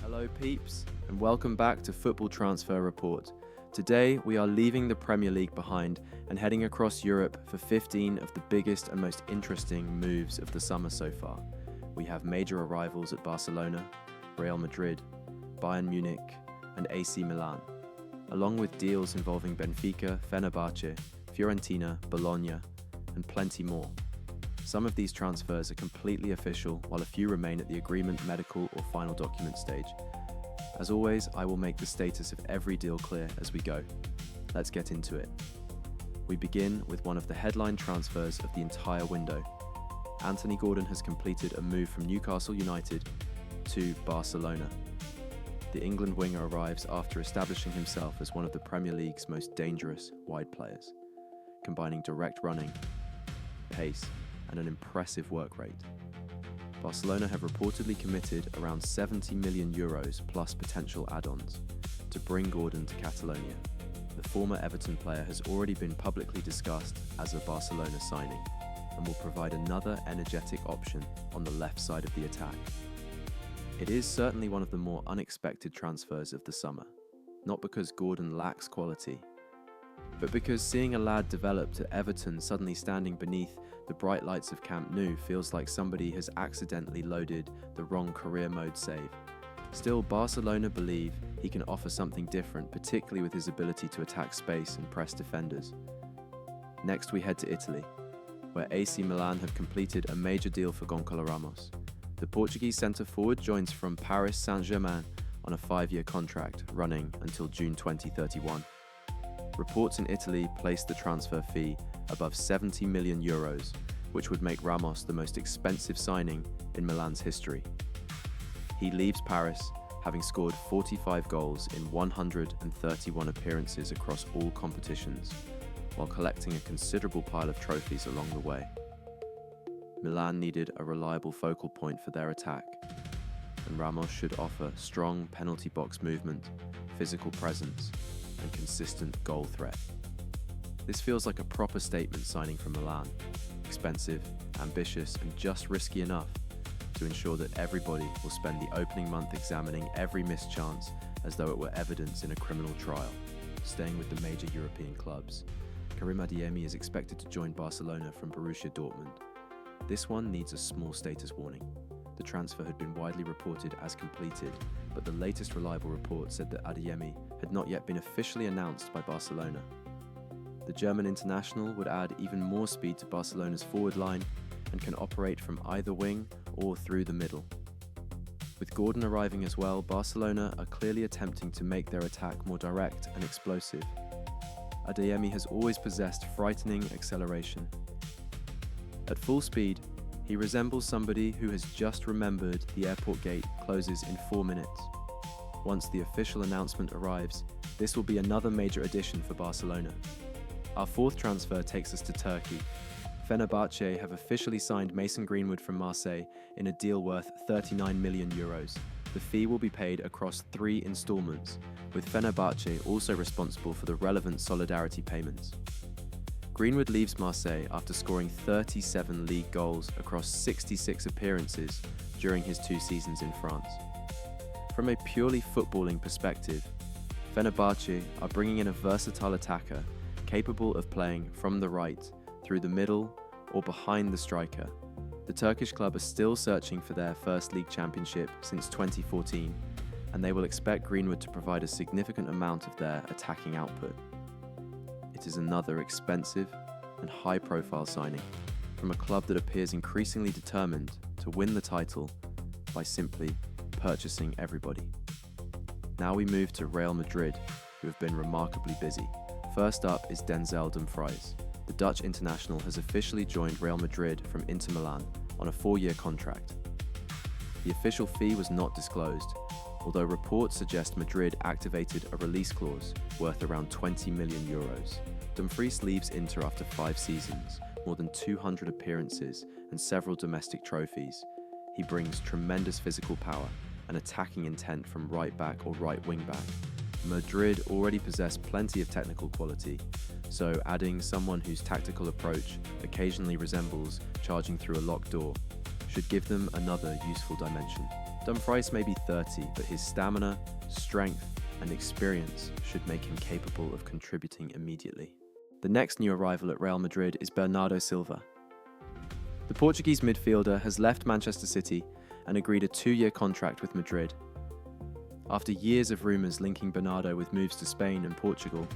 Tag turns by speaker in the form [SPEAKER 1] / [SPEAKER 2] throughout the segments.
[SPEAKER 1] Hello peeps, and welcome back to Football Transfer Report. Today we are leaving the Premier League behind and heading across Europe for 15 of the biggest and most interesting moves of the summer so far. We have major arrivals at Barcelona, Real Madrid, Bayern Munich and AC Milan, along with deals involving Benfica, Fenerbahçe, Fiorentina, Bologna and plenty more. Some of these transfers are completely official, while a few remain at the agreement, medical or final document stage. As always, I will make the status of every deal clear as we go. Let's get into it. We begin with one of the headline transfers of the entire window. Anthony Gordon has completed a move from Newcastle United to Barcelona. The England winger arrives after establishing himself as one of the Premier League's most dangerous wide players, combining direct running, pace, and an impressive work rate. Barcelona have reportedly committed around 70 million euros plus potential add-ons to bring Gordon to Catalonia. The former Everton player has already been publicly discussed as a Barcelona signing and will provide another energetic option on the left side of the attack. It is certainly one of the more unexpected transfers of the summer, not because Gordon lacks quality, but because seeing a lad develop to Everton suddenly standing beneath the bright lights of Camp Nou feels like somebody has accidentally loaded the wrong career mode save. Still, Barcelona believe he can offer something different, particularly with his ability to attack space and press defenders. Next we head to Italy, where AC Milan have completed a major deal for Gonçalo Ramos. The Portuguese centre-forward joins from Paris Saint-Germain on a 5-year contract running until June 2031. Reports in Italy place the transfer fee above 70 million euros, which would make Ramos the most expensive signing in Milan's history. He leaves Paris having scored 45 goals in 131 appearances across all competitions, while collecting a considerable pile of trophies along the way. Milan needed a reliable focal point for their attack, and Ramos should offer strong penalty box movement, physical presence, and consistent goal threat. This feels like a proper statement signing from Milan, expensive, ambitious, and just risky enough to ensure that everybody will spend the opening month examining every missed chance as though it were evidence in a criminal trial. Staying with the major European clubs, Karim Adeyemi is expected to join Barcelona from Borussia Dortmund. This one needs a small status warning. The transfer had been widely reported as completed, but the latest reliable report said that Adeyemi had not yet been officially announced by Barcelona. The German international would add even more speed to Barcelona's forward line and can operate from either wing or through the middle. With Gordon arriving as well, Barcelona are clearly attempting to make their attack more direct and explosive. Adeyemi has always possessed frightening acceleration. At full speed, he resembles somebody who has just remembered the airport gate closes in 4 minutes. Once the official announcement arrives, this will be another major addition for Barcelona. Our fourth transfer takes us to Turkey. Fenerbahçe have officially signed Mason Greenwood from Marseille in a deal worth 39 million euros. The fee will be paid across 3 installments, with Fenerbahçe also responsible for the relevant solidarity payments. Greenwood leaves Marseille after scoring 37 league goals across 66 appearances during his 2 seasons in France. From a purely footballing perspective, Fenerbahçe are bringing in a versatile attacker capable of playing from the right, through the middle, or behind the striker. The Turkish club are still searching for their first league championship since 2014, and they will expect Greenwood to provide a significant amount of their attacking output. It is another expensive and high-profile signing from a club that appears increasingly determined to win the title by simply purchasing everybody. Now we move to Real Madrid, who have been remarkably busy. First up is Denzel Dumfries. The Dutch international has officially joined Real Madrid from Inter Milan on a 4-year contract. The official fee was not disclosed, although reports suggest Madrid activated a release clause worth around 20 million euros. Dumfries leaves Inter after 5 seasons, more than 200 appearances and several domestic trophies. He brings tremendous physical power and attacking intent from right back or right wing back. Madrid already possess plenty of technical quality, so adding someone whose tactical approach occasionally resembles charging through a locked door should give them another useful dimension. Dumfries may be 30, but his stamina, strength, and experience should make him capable of contributing immediately. The next new arrival at Real Madrid is Bernardo Silva. The Portuguese midfielder has left Manchester City and agreed a 2-year contract with Madrid. After years of rumours linking Bernardo with moves to Spain and Portugal,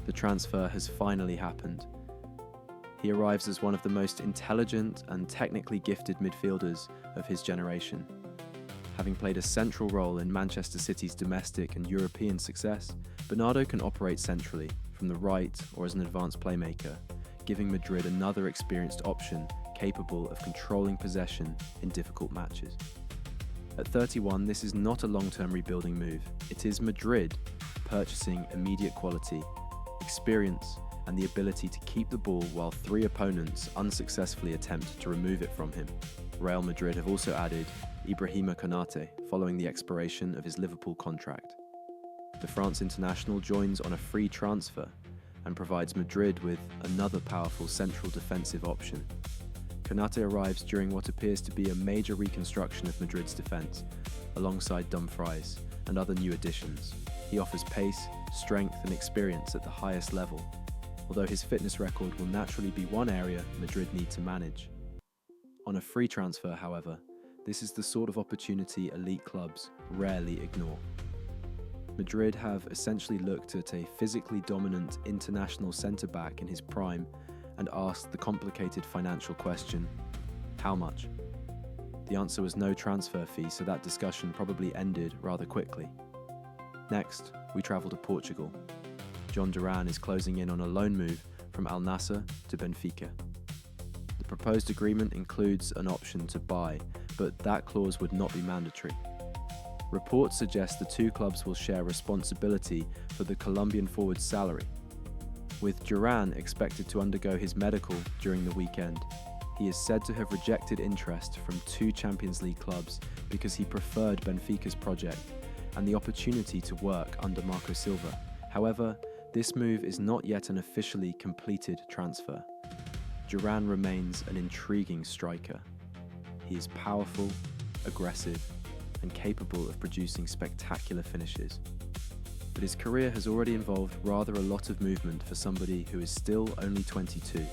[SPEAKER 1] the transfer has finally happened. He arrives as one of the most intelligent and technically gifted midfielders of his generation. Having played a central role in Manchester City's domestic and European success, Bernardo can operate centrally, from the right or as an advanced playmaker, giving Madrid another experienced option capable of controlling possession in difficult matches. At 31, this is not a long-term rebuilding move. It is Madrid purchasing immediate quality, experience, and the ability to keep the ball while 3 opponents unsuccessfully attempt to remove it from him. Real Madrid have also added Ibrahima Konaté following the expiration of his Liverpool contract. The France international joins on a free transfer and provides Madrid with another powerful central defensive option. Konaté arrives during what appears to be a major reconstruction of Madrid's defence, alongside Dumfries and other new additions. He offers pace, strength and experience at the highest level, although his fitness record will naturally be one area Madrid need to manage. On a free transfer, however, this is the sort of opportunity elite clubs rarely ignore. Madrid have essentially looked at a physically dominant international centre-back in his prime and asked the complicated financial question, how much? The answer was no transfer fee, so that discussion probably ended rather quickly. Next, we travel to Portugal. Jhon Durán is closing in on a loan move from Al Nassr to Benfica. The proposed agreement includes an option to buy, but that clause would not be mandatory. Reports suggest the two clubs will share responsibility for the Colombian forward's salary. With Durán expected to undergo his medical during the weekend, he is said to have rejected interest from 2 Champions League clubs because he preferred Benfica's project and the opportunity to work under Marco Silva. However, this move is not yet an officially completed transfer. Durán remains an intriguing striker. He is powerful, aggressive, and capable of producing spectacular finishes. But his career has already involved rather a lot of movement for somebody who is still only 22.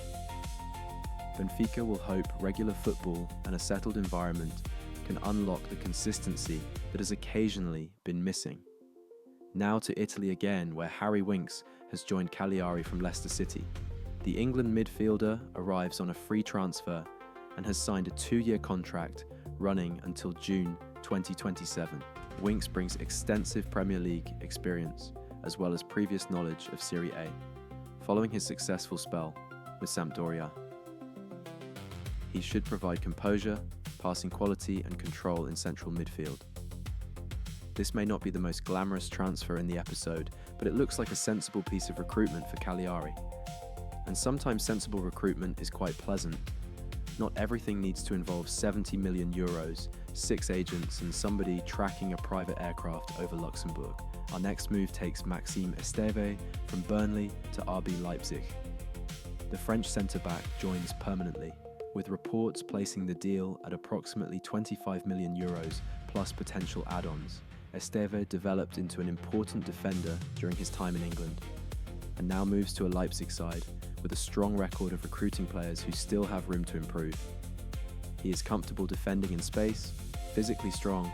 [SPEAKER 1] Benfica will hope regular football and a settled environment can unlock the consistency that has occasionally been missing. Now to Italy again, where Harry Winks has joined Cagliari from Leicester City. The England midfielder arrives on a free transfer and has signed a 2-year contract running until June 2027. Winks brings extensive Premier League experience, as well as previous knowledge of Serie A, following his successful spell with Sampdoria. He should provide composure, passing quality and control in central midfield. This may not be the most glamorous transfer in the episode, but it looks like a sensible piece of recruitment for Cagliari. And sometimes sensible recruitment is quite pleasant. Not everything needs to involve 70 million euros, 6 agents, and somebody tracking a private aircraft over Luxembourg. Our next move takes Maxime Estève from Burnley to RB Leipzig. The French centre-back joins permanently, with reports placing the deal at approximately 25 million euros plus potential add-ons. Estève developed into an important defender during his time in England, and now moves to a Leipzig side with a strong record of recruiting players who still have room to improve. He is comfortable defending in space, physically strong,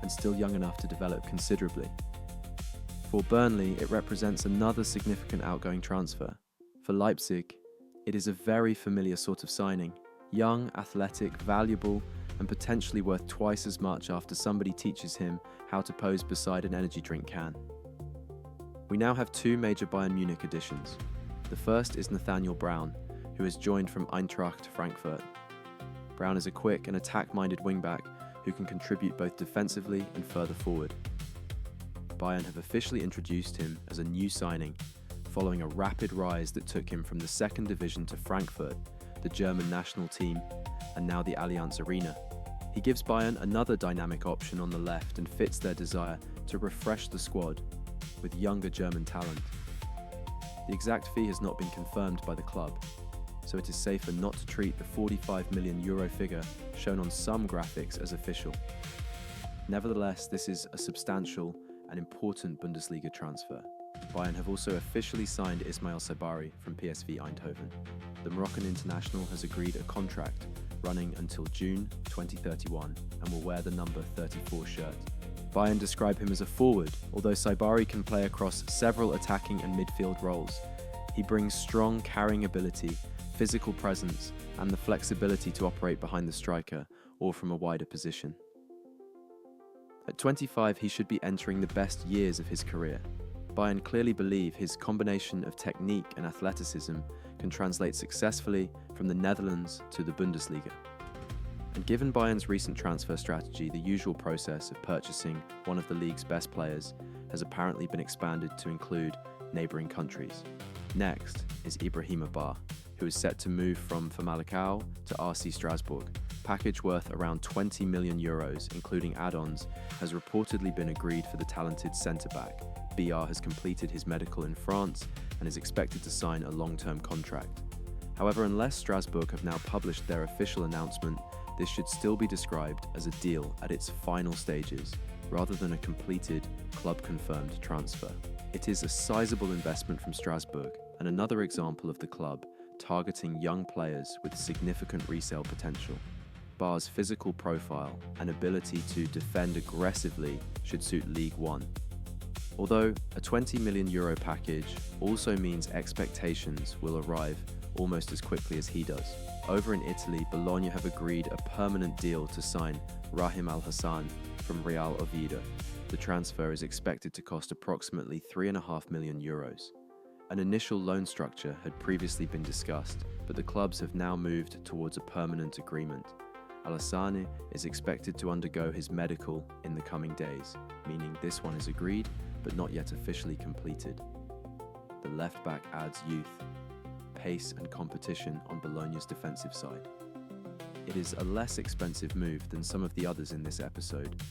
[SPEAKER 1] and still young enough to develop considerably. For Burnley, it represents another significant outgoing transfer. For Leipzig, it is a very familiar sort of signing. Young, athletic, valuable, and potentially worth twice as much after somebody teaches him how to pose beside an energy drink can. We now have 2 major Bayern Munich additions. The first is Nathaniel Brown, who has joined from Eintracht Frankfurt. Brown is a quick and attack-minded wingback who can contribute both defensively and further forward. Bayern have officially introduced him as a new signing, following a rapid rise that took him from the 2nd division to Frankfurt, the German national team, and now the Allianz Arena. He gives Bayern another dynamic option on the left and fits their desire to refresh the squad with younger German talent. The exact fee has not been confirmed by the club, so it is safer not to treat the 45 million euro figure shown on some graphics as official. Nevertheless, this is a substantial and important Bundesliga transfer. Bayern have also officially signed Ismael Saibari from PSV Eindhoven. The Moroccan international has agreed a contract running until June 2031 and will wear the number 34 shirt. Bayern describe him as a forward, although Saibari can play across several attacking and midfield roles. He brings strong carrying ability, physical presence, and the flexibility to operate behind the striker or from a wider position. At 25, he should be entering the best years of his career. Bayern clearly believe his combination of technique and athleticism can translate successfully from the Netherlands to the Bundesliga. And given Bayern's recent transfer strategy, the usual process of purchasing one of the league's best players has apparently been expanded to include neighbouring countries. Next is Ibrahima Ba, who is set to move from Famalicão to RC Strasbourg. Package worth around 20 million euros, including add-ons, has reportedly been agreed for the talented centre-back. BR has completed his medical in France and is expected to sign a long-term contract. However, unless Strasbourg have now published their official announcement, this should still be described as a deal at its final stages, rather than a completed, club-confirmed transfer. It is a sizable investment from Strasbourg, and another example of the club targeting young players with significant resale potential. Ba's physical profile and ability to defend aggressively should suit League One. Although a 20 million euro package also means expectations will arrive almost as quickly as he does. Over in Italy, Bologna have agreed a permanent deal to sign Rahim Alhassane from Real Oviedo. The transfer is expected to cost approximately 3.5 million euros. An initial loan structure had previously been discussed, but the clubs have now moved towards a permanent agreement. Alhassane is expected to undergo his medical in the coming days, meaning this one is agreed but not yet officially completed. The left back adds youth, pace and competition on Bologna's defensive side. It is a less expensive move than some of the others in this episode,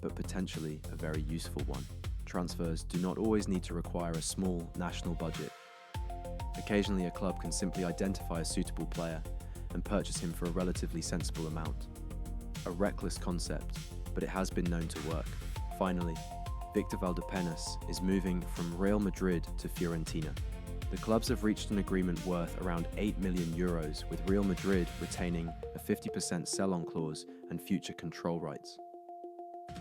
[SPEAKER 1] but potentially a very useful one. Transfers do not always need to require a small national budget. Occasionally, a club can simply identify a suitable player and purchase him for a relatively sensible amount. A reckless concept, but it has been known to work. Finally, Víctor Valdepeñas is moving from Real Madrid to Fiorentina. The clubs have reached an agreement worth around 8 million euros, with Real Madrid retaining a 50% sell-on clause and future control rights.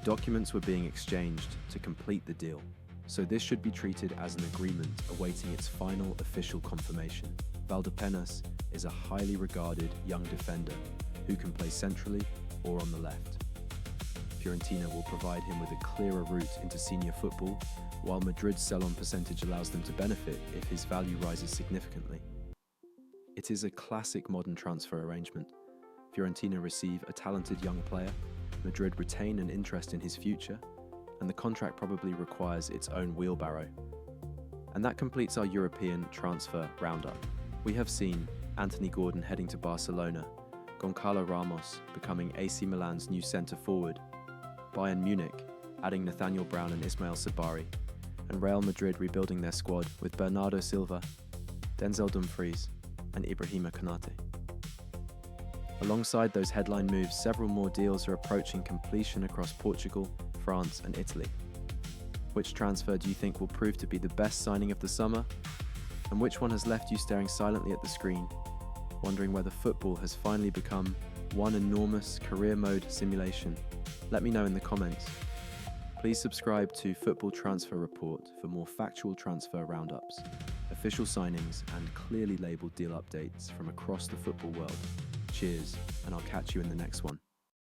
[SPEAKER 1] Documents were being exchanged to complete the deal, so this should be treated as an agreement awaiting its final official confirmation. Valdepeñas is a highly regarded young defender who can play centrally or on the left. Fiorentina will provide him with a clearer route into senior football, while Madrid's sell-on percentage allows them to benefit if his value rises significantly. It is a classic modern transfer arrangement. Fiorentina receive a talented young player, Madrid retain an interest in his future, and the contract probably requires its own wheelbarrow. And that completes our European transfer roundup. We have seen Anthony Gordon heading to Barcelona, Gonçalo Ramos becoming AC Milan's new centre-forward, Bayern Munich adding Nathaniel Brown and Ismael Saibari, and Real Madrid rebuilding their squad with Bernardo Silva, Denzel Dumfries, and Ibrahima Konaté. Alongside those headline moves, several more deals are approaching completion across Portugal, France, and Italy. Which transfer do you think will prove to be the best signing of the summer? And which one has left you staring silently at the screen, wondering whether football has finally become one enormous career mode simulation? Let me know in the comments. Please subscribe to Football Transfer Report for more factual transfer roundups, official signings, and clearly labelled deal updates from across the football world. Cheers, and I'll catch you in the next one.